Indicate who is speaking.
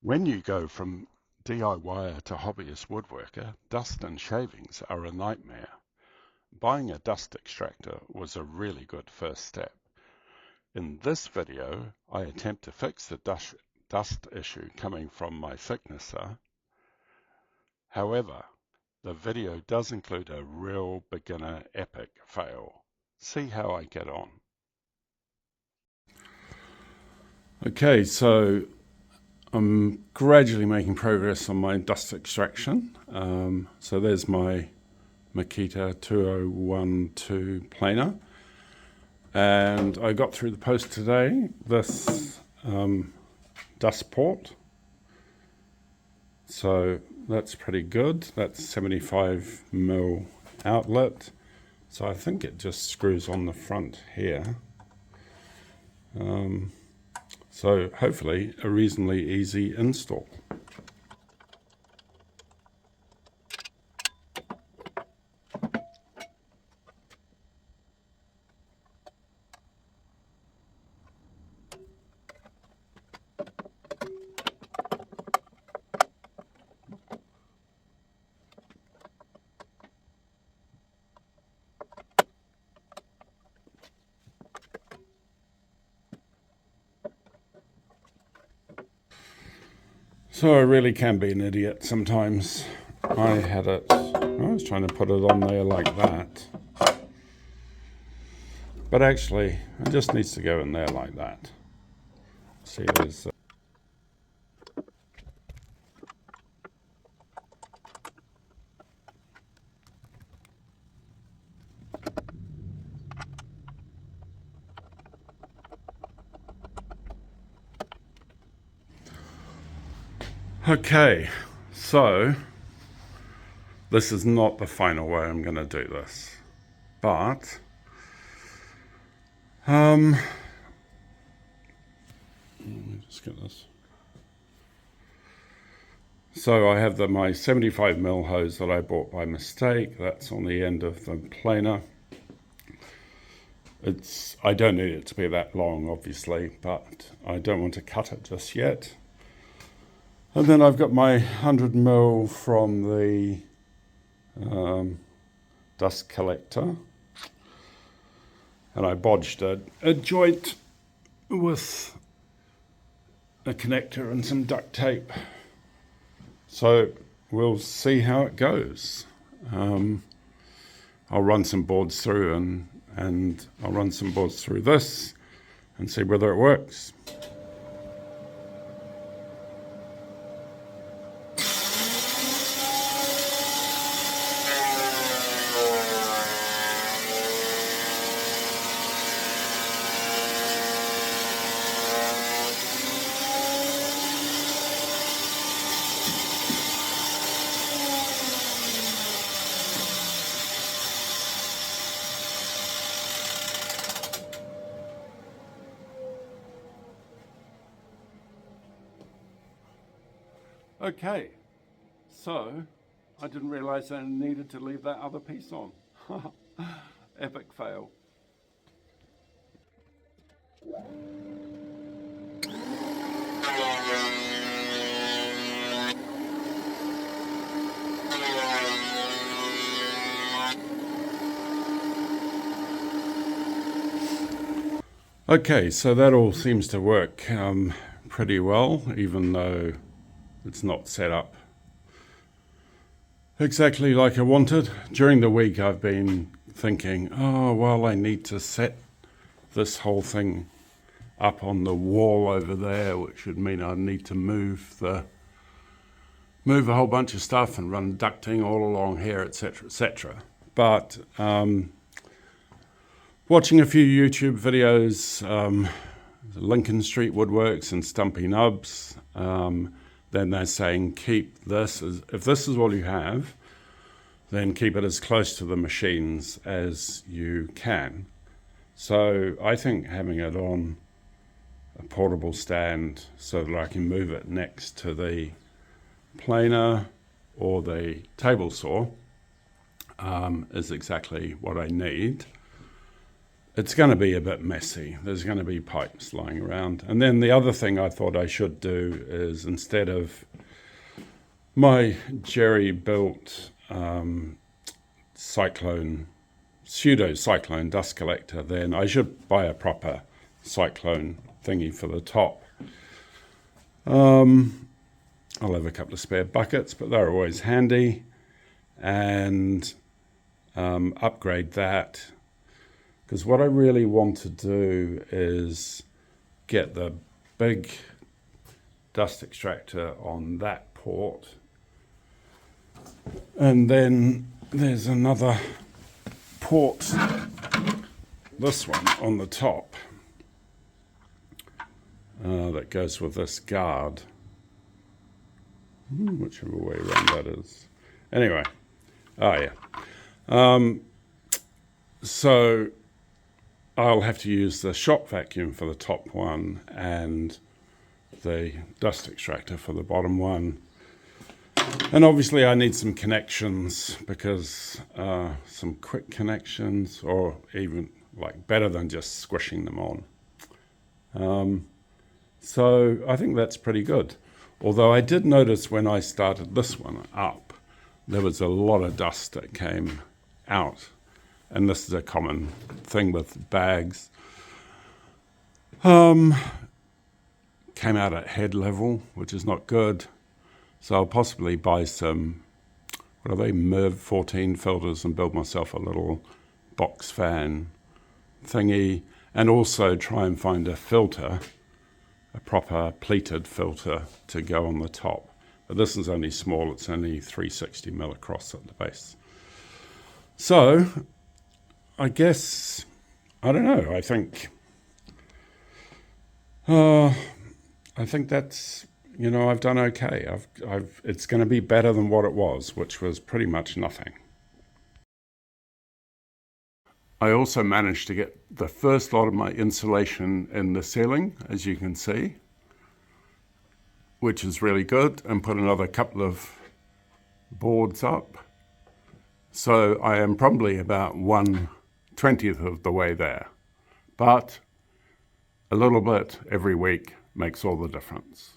Speaker 1: When you go from DIYer to hobbyist woodworker, dust and shavings are a nightmare. Buying a dust extractor was a really good first step. In this video, I attempt to fix the dust issue coming from my thicknesser. However, the video does include a real beginner epic fail. See how I get on. Okay, so I'm gradually making progress on my dust extraction. So there's my Makita 2012 planer. And I got through the post today this dust port. So that's pretty good. That's 75mm outlet. So I think it just screws on the front here. So hopefully a reasonably easy install. So I really can be an idiot sometimes. I was trying to put it on there like that. But actually, it just needs to go in there like that. See, there's... Okay, so this is not the final way I'm going to do this. But... let me just get this. So I have my 75mm hose that I bought by mistake. That's on the end of the planer. I don't need it to be that long, obviously, but I don't want to cut it just yet. And then I've got my 100mm from the dust collector. And I bodged a joint with a connector and some duct tape. So we'll see how it goes. I'll run some boards through and I'll run some boards through this and see whether it works. Okay, so I didn't realize I needed to leave that other piece on. Epic fail. Okay, so that all seems to work pretty well, even though it's not set up exactly like I wanted. During the week I've been thinking, oh, well, I need to set this whole thing up on the wall over there, which would mean I need to move a whole bunch of stuff and run ducting all along here, etc., etc. But watching a few YouTube videos, Lincoln Street Woodworks and Stumpy Nubs, then they're saying keep this, if this is all you have, then keep it as close to the machines as you can. So I think having it on a portable stand so that I can move it next to the planer or the table saw is exactly what I need. it's going to be a bit messy. There's going to be pipes lying around. And then the other thing I thought I should do is, instead of my jerry-built pseudo-cyclone dust collector, then I should buy a proper cyclone thingy for the top. I'll have a couple of spare buckets, but they're always handy, and upgrade that, because what I really want to do is get the big dust extractor on that port, and then there's another port, this one on the top, that goes with this guard, whichever way around that is. Anyway, so I'll have to use the shop vacuum for the top one and the dust extractor for the bottom one. And obviously I need some connections, because some quick connections, or even like better than just squishing them on. So I think that's pretty good. Although I did notice when I started this one up, there was a lot of dust that came out. And this is a common thing with bags. Came out at head level, which is not good. So I'll possibly buy some, what are they, MERV 14 filters, and build myself a little box fan thingy, and also try and find a filter, a proper pleated filter to go on the top. But this is only small, it's only 360 mil across at the base. So I guess, I don't know, I think that's, I've done okay. It's going to be better than what it was, which was pretty much nothing. I also managed to get the first lot of my insulation in the ceiling, as you can see, which is really good, and put another couple of boards up. So I am probably about 1/20th of the way there. But a little bit every week makes all the difference.